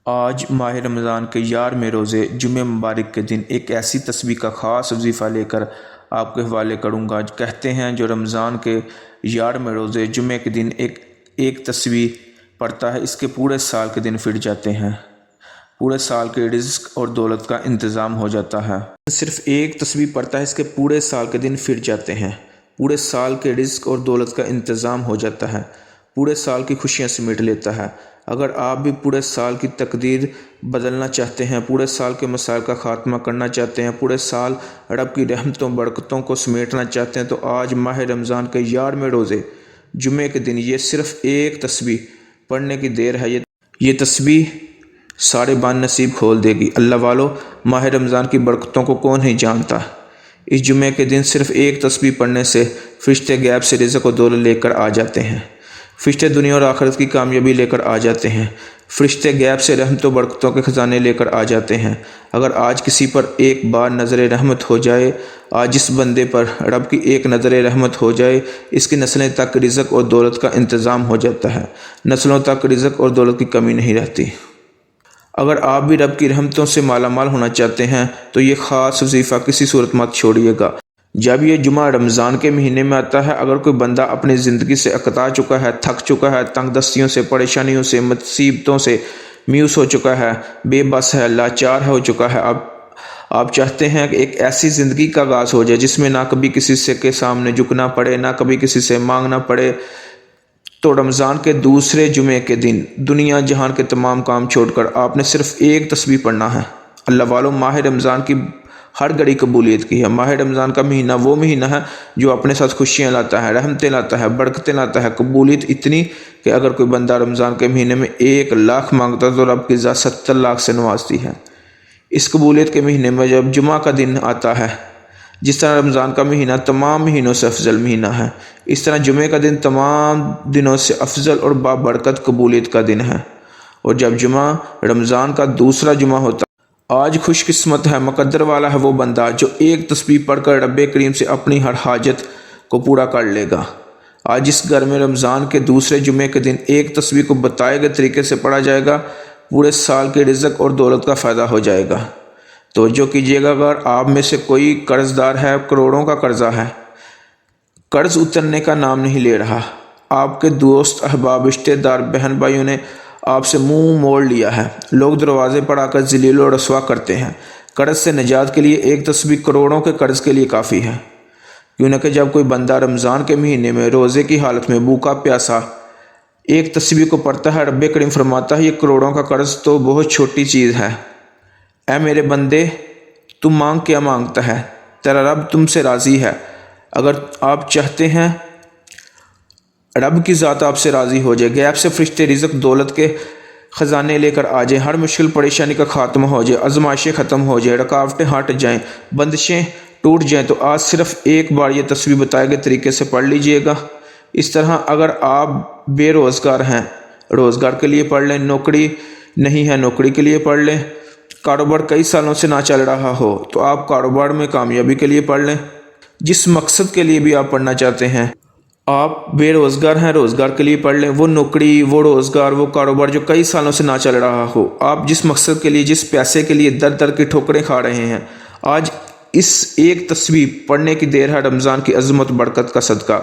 آج ماہ رمضان کے 11ویں روزے جمعہ مبارک کے دن ایک ایسی تسبیح کا خاص وظیفہ لے کر آپ کے حوالے کروں گا۔ کہتے ہیں جو رمضان کے 11ویں روزے جمعہ کے دن ایک تسبیح پڑھتا ہے، اس کے پورے سال کے دن پھٹ جاتے ہیں، پورے سال کے رزق اور دولت کا انتظام ہو جاتا ہے۔ صرف ایک تسبیح پڑھتا ہے، اس کے پورے سال کے دن پھٹ جاتے ہیں، پورے سال کے رزق اور دولت کا انتظام ہو جاتا ہے، پورے سال کی خوشیاں سمیٹ لیتا ہے۔ اگر آپ بھی پورے سال کی تقدیر بدلنا چاہتے ہیں، پورے سال کے مسائل کا خاتمہ کرنا چاہتے ہیں، پورے سال رب کی رحمتوں برکتوں کو سمیٹنا چاہتے ہیں، تو آج ماہ رمضان کے 11ویں روزے جمعے کے دن یہ صرف ایک تسبیح پڑھنے کی دیر ہے۔ یہ تسبیح سارے بان نصیب کھول دے گی۔ اللہ والو، ماہ رمضان کی برکتوں کو کون نہیں جانتا۔ اس جمعے کے دن صرف ایک تسبیح پڑھنے سے فرشتے غیب سے رزق و دولت لے کر آ جاتے ہیں، فرشتے دنیا اور آخرت کی کامیابی لے کر آ جاتے ہیں، فرشتے غیب سے رحمت و برکتوں کے خزانے لے کر آ جاتے ہیں۔ اگر آج کسی پر ایک بار نظر رحمت ہو جائے، آج جس بندے پر رب کی ایک نظر رحمت ہو جائے، اس کی نسلیں تک رزق اور دولت کا انتظام ہو جاتا ہے، نسلوں تک رزق اور دولت کی کمی نہیں رہتی۔ اگر آپ بھی رب کی رحمتوں سے مالا مال ہونا چاہتے ہیں تو یہ خاص وظیفہ کسی صورت مت چھوڑیے گا۔ جب یہ جمعہ رمضان کے مہینے میں آتا ہے، اگر کوئی بندہ اپنی زندگی سے اکتا چکا ہے، تھک چکا ہے، تنگ دستیوں سے، پریشانیوں سے، مصیبتوں سے میوس ہو چکا ہے، بے بس ہے، لاچار ہو چکا ہے، آپ چاہتے ہیں کہ ایک ایسی زندگی کا آغاز ہو جائے جس میں نہ کبھی کسی سے کے سامنے جھکنا پڑے، نہ کبھی کسی سے مانگنا پڑے، تو رمضان کے دوسرے جمعے کے دن دنیا جہان کے تمام کام چھوڑ کر آپ نے صرف ایک تسبیح پڑھنا ہے۔ اللہ والوں، ماہ رمضان کی ہر گھڑی قبولیت کی ہے۔ ماہ رمضان کا مہینہ وہ مہینہ ہے جو اپنے ساتھ خوشیاں لاتا ہے، رحمتیں لاتا ہے، برکتیں لاتا ہے، قبولیت اتنی کہ اگر کوئی بندہ رمضان کے مہینے میں 1,00,000 مانگتا ہے تو رب کی ذات 70 لاکھ سے نوازتی ہے۔ اس قبولیت کے مہینے میں جب جمعہ کا دن آتا ہے، جس طرح رمضان کا مہینہ تمام مہینوں سے افضل مہینہ ہے، اس طرح جمعے کا دن تمام دنوں سے افضل اور بابرکت قبولیت کا دن ہے۔ اور جب جمعہ رمضان کا دوسرا جمعہ ہوتا ہے، آج خوش قسمت ہے، مقدر والا ہے وہ بندہ جو ایک تسبیح پڑھ کر رب کریم سے اپنی ہر حاجت کو پورا کر لے گا۔ آج اس گھر میں رمضان کے دوسرے جمعے کے دن ایک تسبیح کو بتائے گئے طریقے سے پڑھا جائے گا، پورے سال کے رزق اور دولت کا فائدہ ہو جائے گا۔ توجہ کیجیے گا، اگر آپ میں سے کوئی قرض دار ہے، کروڑوں کا قرضہ ہے، قرض اترنے کا نام نہیں لے رہا، آپ کے دوست احباب رشتہ دار بہن بھائیوں نے آپ سے منہ موڑ لیا ہے، لوگ دروازے پر آ کر ذلیل و رسوا کرتے ہیں، قرض سے نجات کے لیے ایک تسبیح کروڑوں کے قرض کے لیے کافی ہے۔ کیوں نہ کہ جب کوئی بندہ رمضان کے مہینے میں روزے کی حالت میں بھوکا پیاسا ایک تسبیح کو پڑھتا ہے، رب کریم فرماتا ہے یہ کروڑوں کا قرض تو بہت چھوٹی چیز ہے۔ اے میرے بندے، تم مانگ کیا مانگتا ہے، تیرا رب تم سے راضی ہے۔ اگر آپ چاہتے ہیں رب کی ذات آپ سے راضی ہو جائے، غیب سے فرشتے رزق دولت کے خزانے لے کر آ جائیں، ہر مشکل پریشانی کا خاتمہ ہو جائے، آزمائشیں ختم ہو جائیں، رکاوٹیں ہٹ جائیں، بندشیں ٹوٹ جائیں، تو آج صرف ایک بار یہ تسبیح بتائے گئے طریقے سے پڑھ لیجئے گا۔ اس طرح اگر آپ بے روزگار ہیں، روزگار کے لیے پڑھ لیں، نوکری نہیں ہے، نوکری کے لیے پڑھ لیں، کاروبار کئی سالوں سے نہ چل رہا ہو تو آپ کاروبار میں کامیابی کے لیے پڑھ لیں۔ جس مقصد کے لیے بھی آپ پڑھنا چاہتے ہیں، آپ بے روزگار ہیں، روزگار کے لیے پڑھ لیں، وہ نوکری، وہ روزگار، وہ کاروبار جو کئی سالوں سے نہ چل رہا ہو، آپ جس مقصد کے لیے، جس پیسے کے لیے در در کی ٹھوکریں کھا رہے ہیں، آج اس ایک تسبیح پڑھنے کی دیر ہے۔ رمضان کی عظمت برکت کا صدقہ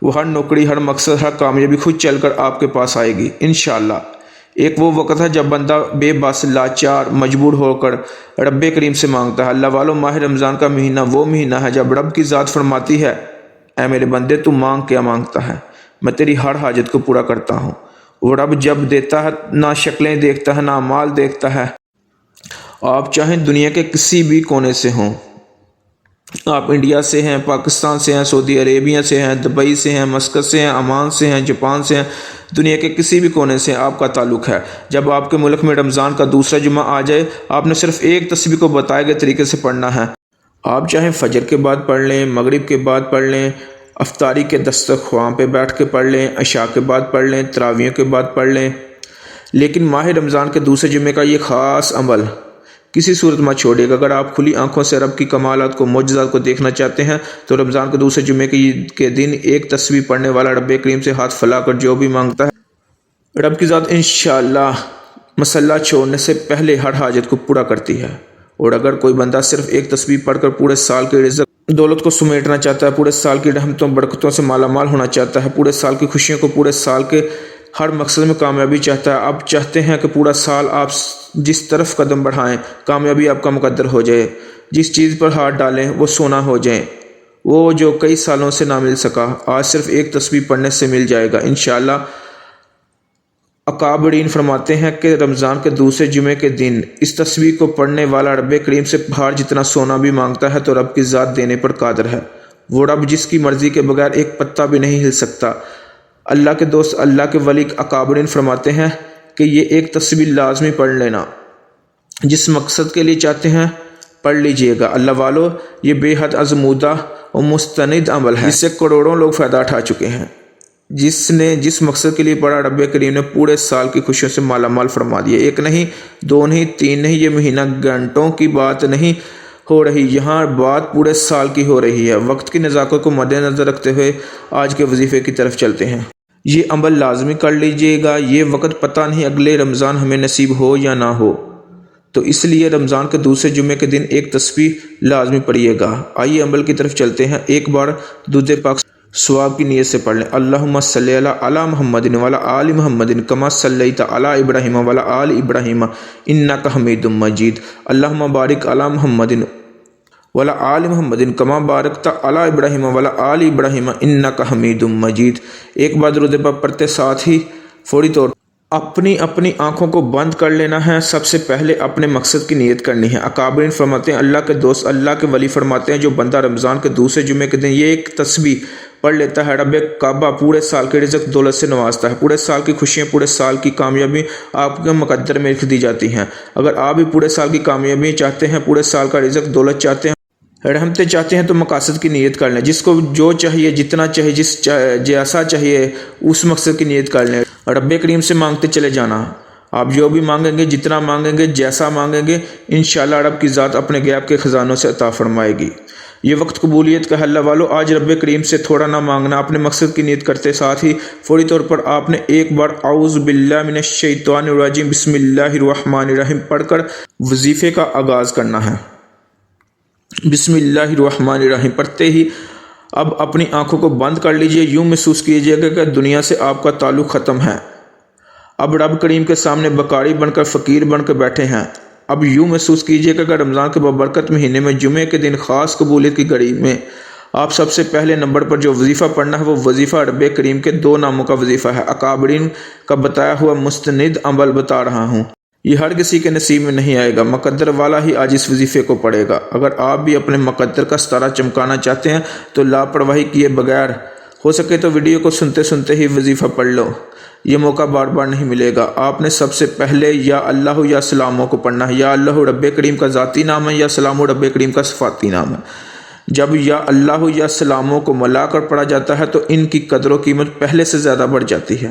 وہ ہر نوکری، ہر مقصد، ہر کامیابی خود چل کر آپ کے پاس آئے گی انشاءاللہ۔ ایک وہ وقت ہے جب بندہ بے بس، لاچار، مجبور ہو کر رب کریم سے مانگتا ہے۔ اللہ والوں، ماہ رمضان کا مہینہ وہ مہینہ ہے جب رب کی ذات فرماتی ہے اے میرے بندے، تو مانگ کیا مانگتا ہے، میں تیری ہر حاجت کو پورا کرتا ہوں۔ وہ رب جب دیتا ہے نہ شکلیں دیکھتا ہے، نہ مال دیکھتا ہے۔ آپ چاہیں دنیا کے کسی بھی کونے سے ہوں، آپ انڈیا سے ہیں، پاکستان سے ہیں، سعودی عربیہ سے ہیں، دبئی سے ہیں، مسقط سے ہیں، عمان سے ہیں، جاپان سے ہیں، دنیا کے کسی بھی کونے سے آپ کا تعلق ہے، جب آپ کے ملک میں رمضان کا دوسرا جمعہ آ جائے، آپ نے صرف ایک تسبیح کو بتائے گئے طریقے سے پڑھنا ہے۔ آپ چاہیں فجر کے بعد پڑھ لیں، مغرب کے بعد پڑھ لیں، افطاری کے دسترخوان پہ بیٹھ کے پڑھ لیں، عشاء کے بعد پڑھ لیں، تراویح کے بعد پڑھ لیں، لیکن ماہ رمضان کے دوسرے جمعے کا یہ خاص عمل کسی صورت مت چھوڑیے گا۔ اگر آپ کھلی آنکھوں سے رب کی کمالات کو، معجزات کو دیکھنا چاہتے ہیں تو رمضان کے دوسرے جمعے کے دن ایک تسبیح پڑھنے والا رب کریم سے ہاتھ پھیلا کر جو بھی مانگتا ہے، رب کی ذات انشاءاللہ مسلح چھوڑنے سے پہلے ہر حاجت کو پورا کرتی ہے۔ اور اگر کوئی بندہ صرف ایک تسبیح پڑھ کر پورے سال کے رزق دولت کو سمیٹنا چاہتا ہے، پورے سال کی رحمتوں برکتوں سے مالا مال ہونا چاہتا ہے، پورے سال کی خوشیوں کو، پورے سال کے ہر مقصد میں کامیابی چاہتا ہے، آپ چاہتے ہیں کہ پورا سال آپ جس طرف قدم بڑھائیں کامیابی آپ کا مقدر ہو جائے، جس چیز پر ہاتھ ڈالیں وہ سونا ہو جائے، وہ جو کئی سالوں سے نہ مل سکا آج صرف ایک تسبیح پڑھنے سے مل جائے گا انشاءاللہ۔ اکابرین فرماتے ہیں کہ رمضان کے دوسرے جمعے کے دن اس تسبیح کو پڑھنے والا رب کریم سے پہاڑ جتنا سونا بھی مانگتا ہے تو رب کی ذات دینے پر قادر ہے۔ وہ رب جس کی مرضی کے بغیر ایک پتا بھی نہیں ہل سکتا۔ اللہ کے دوست، اللہ کے ولی اکابرین فرماتے ہیں کہ یہ ایک تسبیح لازمی پڑھ لینا، جس مقصد کے لیے چاہتے ہیں پڑھ لیجئے گا۔ اللہ والو، یہ بے حد آزمودہ اور مستند عمل ہے جس سے کروڑوں لوگ فائدہ اٹھا چکے ہیں۔ جس نے جس مقصد کے لیے پڑھا رب کریم نے پورے سال کی خوشیوں سے مالا مال فرما دیا۔ ایک نہیں، دو نہیں، تین نہیں، یہ مہینہ گھنٹوں کی بات نہیں ہو رہی، یہاں بات پورے سال کی ہو رہی ہے۔ وقت کی نزاکت کو مد نظر رکھتے ہوئے آج کے وظیفے کی طرف چلتے ہیں۔ یہ عمل لازمی کر لیجئے گا، یہ وقت پتہ نہیں اگلے رمضان ہمیں نصیب ہو یا نہ ہو، تو اس لیے رمضان کے دوسرے جمعے کے دن ایک تسبیح لازمی پڑھیے گا۔ آئیے عمل کی طرف چلتے ہیں۔ ایک بار درود پاک ثواب کی نیت سے پڑھ لیں۔ اللہم صلی علی محمد وعلی آل محمد کما صلیت علی ابراہیم وعلی آل ابراہیم انک حمید مجید۔ اللہم بارک علی محمد وعلی آل محمد کما بارکت علی ابراہیم وعلی آل ابراہیم انک حمید مجید۔ ایک بار درود پاک پڑھتے ساتھ ہی فوری طور پر اپنی آنکھوں کو بند کر لینا ہے۔ سب سے پہلے اپنے مقصد کی نیت کرنی ہے۔ اکابرین فرماتے ہیں، اللہ کے دوست، اللہ کے ولی فرماتے ہیں، جو بندہ رمضان کے دوسرے جمعے کے دن یہ ایک تسبیح پڑھ لیتا ہے، رب کعبہ پورے سال کے رزق دولت سے نوازتا ہے، پورے سال کی خوشیاں، پورے سال کی کامیابی آپ کے مقدر میں لکھ دی جاتی ہیں۔ اگر آپ بھی پورے سال کی کامیابی چاہتے ہیں، پورے سال کا رزق دولت چاہتے ہیں، رحمتیں چاہتے ہیں، تو مقاصد کی نیت کر لیں۔ جس کو جو چاہیے، جتنا چاہیے، جیسا چاہیے، اس مقصد کی نیت کر لیں۔ رب کریم سے مانگتے چلے جانا۔ آپ جو بھی مانگیں گے، جتنا مانگیں گے، جیسا مانگیں گے، انشاءاللہ رب کی ذات اپنے غیب کے خزانوں سے عطا فرمائے گی۔ یہ وقت قبولیت کا ہے۔ اللہ والو، آج رب کریم سے تھوڑا نہ مانگنا، اپنے مقصد کی نیت کرتے ساتھ ہی فوری طور پر آپ نے ایک بار اعوذ باللہ من الشیطان الرجیم بسم اللہ الرحمن الرحیم پڑھ کر وظیفے کا آغاز کرنا ہے۔ بسم اللہ الرحمن الرحیم پڑھتے ہی اب اپنی آنکھوں کو بند کر لیجئے، یوں محسوس کیجئے گا کہ دنیا سے آپ کا تعلق ختم ہے۔ اب رب کریم کے سامنے بکاری بن کر، فقیر بن کر بیٹھے ہیں۔ اب یوں محسوس کیجئے گا کہ رمضان کے بابرکت مہینے میں جمعے کے دن خاص قبولیت کی گھڑی میں آپ سب سے پہلے نمبر پر جو وظیفہ پڑھنا ہے وہ وظیفہ رب کریم کے دو ناموں کا وظیفہ ہے۔ اکابرین کا بتایا ہوا مستند عمل بتا رہا ہوں، یہ ہر کسی کے نصیب میں نہیں آئے گا، مقدر والا ہی آج اس وظیفے کو پڑھے گا۔ اگر آپ بھی اپنے مقدر کا ستارہ چمکانا چاہتے ہیں تو لاپرواہی کیے بغیر ہو سکے تو ویڈیو کو سنتے سنتے ہی وظیفہ پڑھ لو، یہ موقع بار بار نہیں ملے گا۔ آپ نے سب سے پہلے یا اللہ یا سلاموں کو پڑھنا ہے۔ یا اللہ رب کریم کا ذاتی نام ہے، یا سلام رب کریم کا صفاتی نام ہے۔ جب یا اللہ یا سلاموں کو ملا کر پڑھا جاتا ہے تو ان کی قدر و قیمت پہلے سے زیادہ بڑھ جاتی ہے۔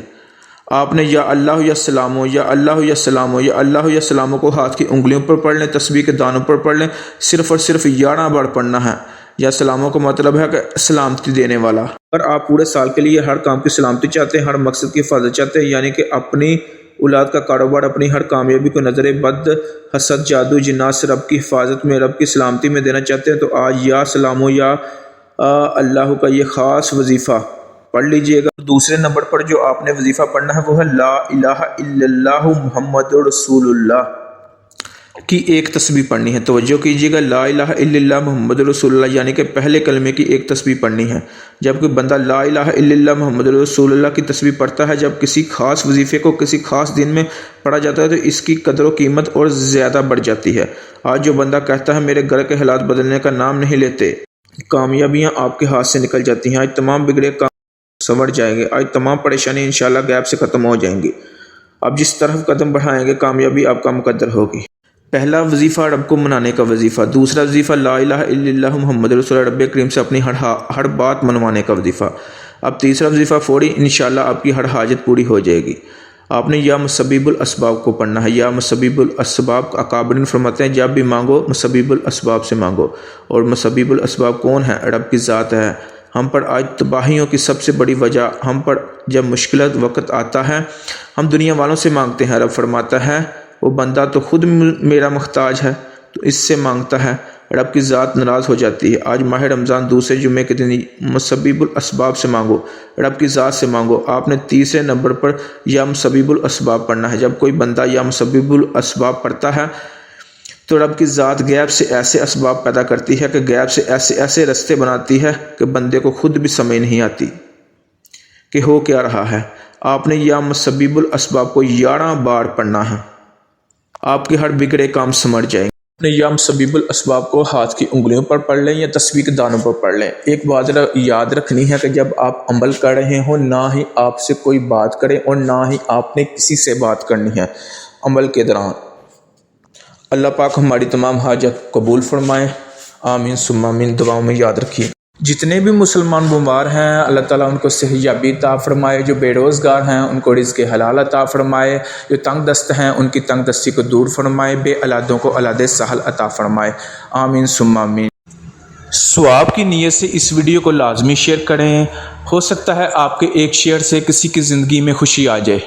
آپ نے یا اللہ یا سلاموں، یا اللہ یا سلاموں، یا اللہ یا سلاموں کو ہاتھ کی انگلیوں پر پڑھ لیں، تسبیح کے دانوں پر پڑھ لیں، صرف اور صرف 11 بار پڑھنا ہے۔ یا سلاموں کا مطلب ہے کہ سلامتی دینے والا۔ اگر آپ پورے سال کے لیے ہر کام کی سلامتی چاہتے ہیں، ہر مقصد کی حفاظت چاہتے ہیں، یعنی کہ اپنی اولاد کا کاروبار، اپنی ہر کامیابی کو نظر بد، حسد، جادو، جنات سے رب کی حفاظت میں، رب کی سلامتی میں دینا چاہتے ہیں تو آج یا سلاموں یا اللہ کا یہ خاص وظیفہ پڑھ لیجئے گا۔ دوسرے نمبر پر جو آپ نے وظیفہ پڑھنا ہے وہ ہے لا الہ الا اللہ محمد رسول اللہ کی ایک تسبیح پڑھنی ہے۔ توجہ کیجیے گا، لا الہ الا اللہ محمد رسول اللہ یعنی کہ پہلے کلمے کی ایک تسبیح پڑھنی ہے۔ جب کوئی بندہ لا الہ الا اللہ محمد رسول اللہ کی تسبیح پڑھتا ہے، جب کسی خاص وظیفے کو کسی خاص دن میں پڑھا جاتا ہے تو اس کی قدر و قیمت اور زیادہ بڑھ جاتی ہے۔ آج جو بندہ کہتا ہے میرے گھر کے حالات بدلنے کا نام نہیں لیتے، کامیابیاں آپ کے ہاتھ سے نکل جاتی ہیں۔ آج تمام بگڑے کام سنور جائیں گے، آج تمام پریشانی انشاءاللہ غیب سے ختم ہو جائیں گی۔ اب جس طرف قدم بڑھائیں گے کامیابی آپ کا مقدر ہوگی۔ پہلا وظیفہ رب کو منانے کا وظیفہ، دوسرا وظیفہ لا الہ الا اللہ محمد رسول اللہ، رب کریم سے اپنی ہر بات منوانے کا وظیفہ۔ اب تیسرا وظیفہ فوری انشاءاللہ آپ کی ہر حاجت پوری ہو جائے گی۔ آپ نے یا مسبب الاسباب کو پڑھنا ہے۔ یا مسبب الاسباب اکابرین فرماتے ہیں جب بھی مانگو مسبب الاسباب سے مانگو، اور مسبب الاسباب کون ہے؟ رب کی ذات ہے۔ ہم پر آج تباہیوں کی سب سے بڑی وجہ، ہم پر جب مشکلات وقت آتا ہے ہم دنیا والوں سے مانگتے ہیں۔ رب فرماتا ہے وہ بندہ تو خود میرا محتاج ہے تو اس سے مانگتا ہے، رب کی ذات ناراض ہو جاتی ہے۔ آج ماہ رمضان دوسرے جمعے کے دن مسبب الاسباب سے مانگو، رب کی ذات سے مانگو۔ آپ نے تیسرے نمبر پر یا مسبب الاسباب پڑھنا ہے۔ جب کوئی بندہ یا مسبب الاسباب پڑھتا ہے تو رب کی ذات غیب سے ایسے اسباب پیدا کرتی ہے کہ غیب سے ایسے رستے بناتی ہے کہ بندے کو خود بھی سمجھ نہیں آتی کہ ہو کیا رہا ہے۔ آپ نے یا مسبب الاسباب کو 11 بار پڑھنا ہے، آپ کے ہر بگڑے کام سمر جائیں گے۔ اپنے یا مسبب الاسباب کو ہاتھ کی انگلیوں پر پڑھ لیں یا تسبیح کے دانوں پر پڑھ لیں۔ ایک بات یاد رکھنی ہے کہ جب آپ عمل کر رہے ہوں نہ ہی آپ سے کوئی بات کرے اور نہ ہی آپ نے کسی سے بات کرنی ہے عمل کے دوران۔ اللہ پاک ہماری تمام حاجت قبول فرمائے، آمین ثم آمین۔ دعاؤں میں یاد رکھیے جتنے بھی مسلمان بیمار ہیں اللہ تعالیٰ ان کو صحت یابی عطا فرمائے، جو بے روزگار ہیں ان کو رزق حلال عطا فرمائے، جو تنگ دست ہیں ان کی تنگ دستی کو دور فرمائے، بے اولادوں کو اولاد سہل عطا فرمائے، آمین ثم آمین۔ ثواب کی نیت سے اس ویڈیو کو لازمی شیئر کریں، ہو سکتا ہے آپ کے ایک شیئر سے کسی کی زندگی میں خوشی آ جائے۔